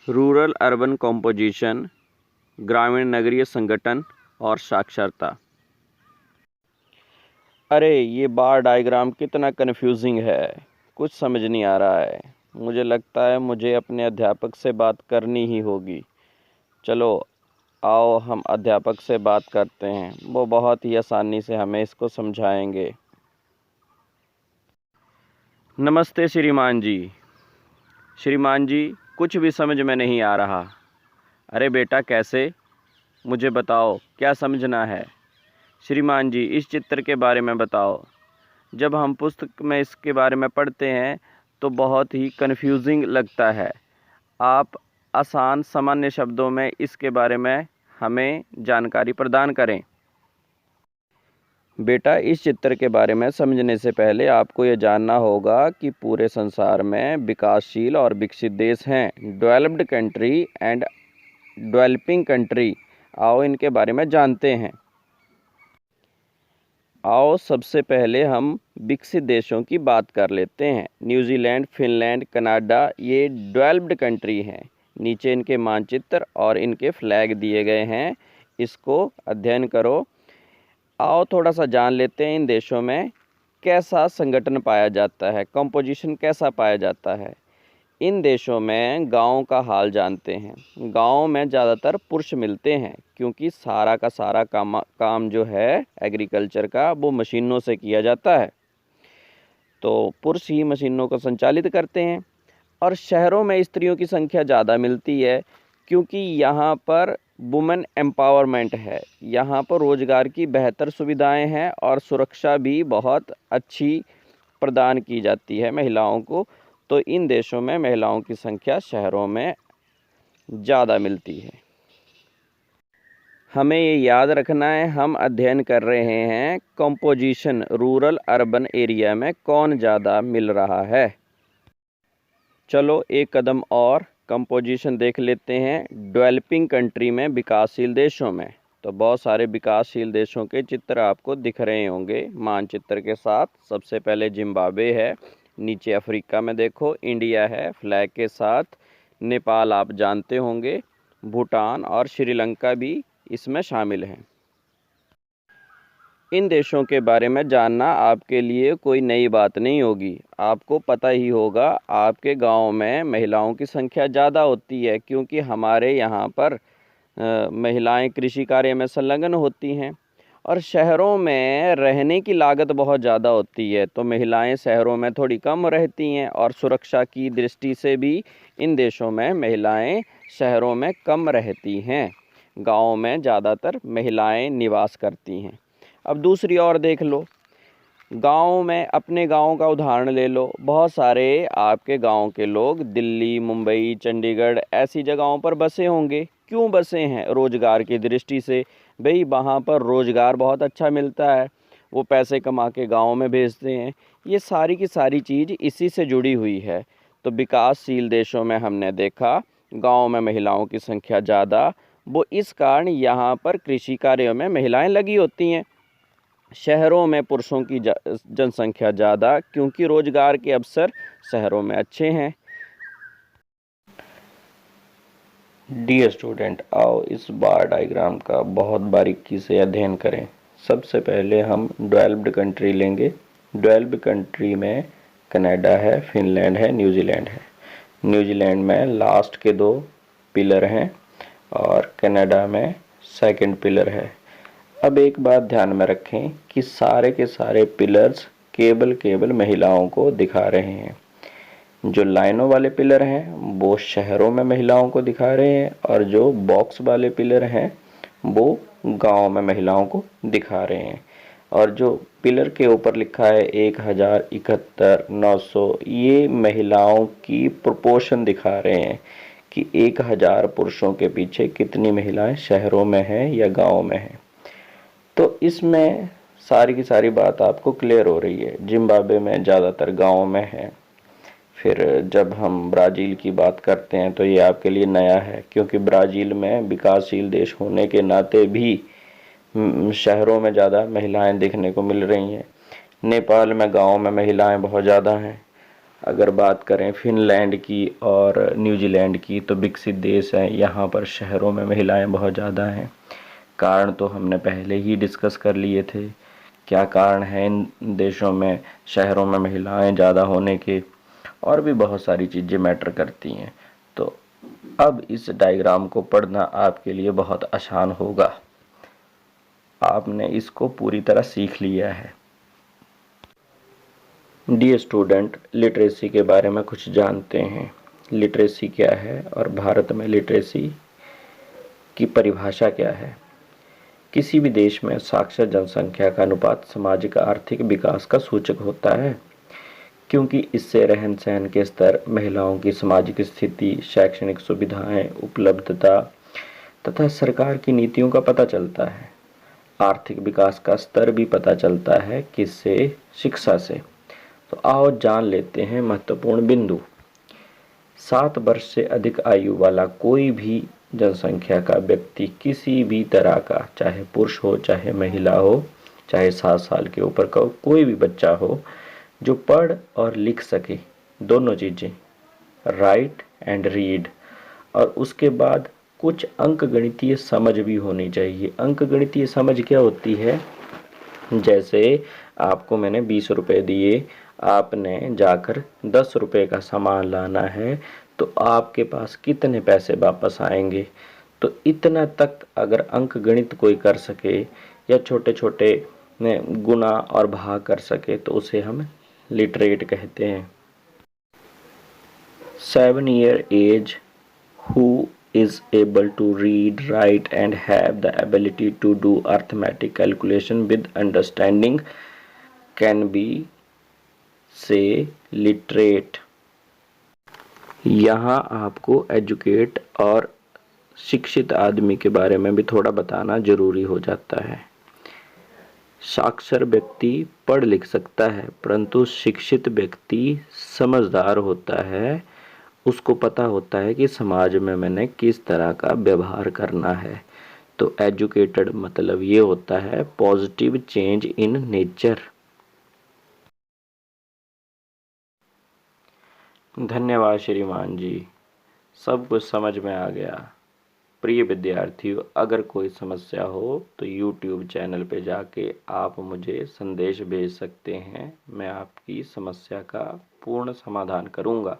Rural urban composition, ग्रामीण नगरीय संगठन और साक्षरता। अरे ये बार डायग्राम कितना कन्फ्यूजिंग है, कुछ समझ नहीं आ रहा है। मुझे लगता है मुझे अपने अध्यापक से बात करनी ही होगी। चलो आओ हम अध्यापक से बात करते हैं, वो बहुत ही आसानी से हमें इसको समझाएंगे। नमस्ते श्रीमान जी। श्रीमान जी, कुछ भी समझ में नहीं आ रहा। अरे बेटा कैसे, मुझे बताओ क्या समझना है। श्रीमान जी, इस चित्र के बारे में बताओ। जब हम पुस्तक में इसके बारे में पढ़ते हैं तो बहुत ही कन्फ्यूजिंग लगता है। आप आसान सामान्य शब्दों में इसके बारे में हमें जानकारी प्रदान करें। बेटा, इस चित्र के बारे में समझने से पहले आपको ये जानना होगा कि पूरे संसार में विकासशील और विकसित देश हैं, developed country and developing country. आओ इनके बारे में जानते हैं। आओ सबसे पहले हम विकसित देशों की बात कर लेते हैं। न्यूजीलैंड, फिनलैंड, कनाडा ये डेवलप्ड कंट्री हैं। नीचे इनके मानचित्र और इनके फ्लैग दिए गए हैं, इसको अध्ययन करो। आओ थोड़ा सा जान लेते हैं इन देशों में कैसा संगठन पाया जाता है, कंपोजिशन कैसा पाया जाता है। इन देशों में गाँव का हाल जानते हैं। गाँव में ज़्यादातर पुरुष मिलते हैं क्योंकि सारा का सारा काम जो है एग्रीकल्चर का वो मशीनों से किया जाता है, तो पुरुष ही मशीनों को संचालित करते हैं। और शहरों में स्त्रियों की संख्या ज़्यादा मिलती है क्योंकि यहाँ पर वुमेन एम्पावरमेंट है, यहाँ पर रोज़गार की बेहतर सुविधाएं हैं और सुरक्षा भी बहुत अच्छी प्रदान की जाती है महिलाओं को। तो इन देशों में महिलाओं की संख्या शहरों में ज़्यादा मिलती है। हमें ये याद रखना है, हम अध्ययन कर रहे हैं कंपोजिशन रूरल अर्बन एरिया में कौन ज़्यादा मिल रहा है। चलो एक कदम और कंपोजिशन देख लेते हैं डेवलपिंग कंट्री में, विकासशील देशों में। तो बहुत सारे विकासशील देशों के चित्र आपको दिख रहे होंगे मानचित्र के साथ। सबसे पहले जिम्बाब्वे है, नीचे अफ्रीका में देखो इंडिया है फ्लैग के साथ। नेपाल आप जानते होंगे, भूटान और श्रीलंका भी इसमें शामिल हैं। इन देशों के बारे में जानना आपके लिए कोई नई बात नहीं होगी, आपको पता ही होगा। आपके गांव में महिलाओं की संख्या ज़्यादा होती है क्योंकि हमारे यहाँ पर महिलाएं कृषि कार्य में संलग्न होती हैं। और शहरों में रहने की लागत बहुत ज़्यादा होती है, तो महिलाएं शहरों में थोड़ी कम रहती हैं। और सुरक्षा की दृष्टि से भी इन देशों में महिलाएं शहरों में कम रहती हैं, गाँव में ज़्यादातर महिलाएं निवास करती हैं। अब दूसरी ओर देख लो, गाँव में अपने गाँव का उदाहरण ले लो। बहुत सारे आपके गाँव के लोग दिल्ली, मुंबई, चंडीगढ़ ऐसी जगहों पर बसे होंगे। क्यों बसे हैं? रोज़गार की दृष्टि से। भाई वहाँ पर रोज़गार बहुत अच्छा मिलता है, वो पैसे कमा के गाँव में भेजते हैं। ये सारी की सारी चीज़ इसी से जुड़ी हुई है। तो विकासशील देशों में हमने देखा गाँव में महिलाओं की संख्या ज़्यादा, वो इस कारण यहाँ पर कृषि कार्यों में महिलाएं लगी होती हैं। शहरों में पुरुषों की जनसंख्या ज़्यादा क्योंकि रोज़गार के अवसर शहरों में अच्छे हैं। डियर स्टूडेंट, आओ इस बार डायग्राम का बहुत बारीकी से अध्ययन करें। सबसे पहले हम डेवलप्ड कंट्री लेंगे। डेवलप्ड कंट्री में कनाडा है, फिनलैंड है, न्यूजीलैंड है। न्यूजीलैंड में लास्ट के दो पिलर हैं और कनाडा में सेकंड पिलर है। अब एक बात ध्यान में रखें कि सारे के सारे पिलर्स केवल महिलाओं को दिखा रहे हैं। जो लाइनों वाले पिलर हैं वो शहरों में महिलाओं को दिखा रहे हैं और जो बॉक्स वाले पिलर हैं वो गांव में महिलाओं को दिखा रहे हैं। और जो पिलर के ऊपर लिखा है 1071, 900, ये महिलाओं की प्रोपोर्शन दिखा रहे हैं कि 1000 पुरुषों के पीछे कितनी महिलाएं शहरों में हैं या गांव में हैं। तो इसमें सारी की सारी बात आपको क्लियर हो रही है। जिम्बाब्वे में ज़्यादातर गाँव में है। फिर जब हम ब्राज़ील की बात करते हैं तो ये आपके लिए नया है क्योंकि ब्राज़ील में विकासशील देश होने के नाते भी शहरों में ज़्यादा महिलाएं देखने को मिल रही हैं। नेपाल में गाँव में महिलाएं बहुत ज़्यादा हैं। अगर बात करें फिनलैंड की और न्यूजीलैंड की तो विकसित देश हैं, यहाँ पर शहरों में महिलाएं बहुत ज़्यादा हैं। कारण तो हमने पहले ही डिस्कस कर लिए थे, क्या कारण है इन देशों में शहरों में महिलाएं ज़्यादा होने के, और भी बहुत सारी चीज़ें मैटर करती हैं। तो अब इस डायग्राम को पढ़ना आपके लिए बहुत आसान होगा, आपने इसको पूरी तरह सीख लिया है। डियर स्टूडेंट, लिटरेसी के बारे में कुछ जानते हैं। लिटरेसी क्या है और भारत में लिटरेसी की परिभाषा क्या है। किसी भी देश में साक्षर जनसंख्या का अनुपात सामाजिक आर्थिक विकास का सूचक होता है, क्योंकि इससे रहन सहन के स्तर, महिलाओं की सामाजिक स्थिति, शैक्षणिक सुविधाएं, उपलब्धता तथा सरकार की नीतियों का पता चलता है। आर्थिक विकास का स्तर भी पता चलता है, किससे? शिक्षा से। तो आओ जान लेते हैं महत्वपूर्ण बिंदु। 7 वर्ष से अधिक आयु वाला कोई भी जनसंख्या का व्यक्ति किसी भी तरह का, चाहे पुरुष हो चाहे महिला हो, चाहे 7 साल के ऊपर का कोई भी बच्चा हो, जो पढ़ और लिख सके, दोनों चीज़ें, राइट एंड रीड, और उसके बाद कुछ अंक गणितीय समझ भी होनी चाहिए। अंक गणितीय समझ क्या होती है? जैसे आपको मैंने 20 रुपए दिए, आपने जाकर 10 रुपए का सामान लाना है, तो आपके पास कितने पैसे वापस आएंगे। तो इतना तक अगर अंक गणित कोई कर सके या छोटे छोटे गुना और भाग कर सके तो उसे हम लिटरेट कहते हैं। 7-year age, who is able to read, write and have the ability to do arithmetic calculation with understanding can be say literate। यहाँ आपको एजुकेट और शिक्षित आदमी के बारे में भी थोड़ा बताना जरूरी हो जाता है। साक्षर व्यक्ति पढ़ लिख सकता है, परंतु शिक्षित व्यक्ति समझदार होता है, उसको पता होता है कि समाज में मैंने किस तरह का व्यवहार करना है। तो एजुकेटेड मतलब ये होता है पॉजिटिव चेंज इन नेचर। धन्यवाद श्रीमान जी, सब कुछ समझ में आ गया। प्रिय विद्यार्थियों, अगर कोई समस्या हो तो YouTube चैनल पे जाके आप मुझे संदेश भेज सकते हैं, मैं आपकी समस्या का पूर्ण समाधान करूँगा।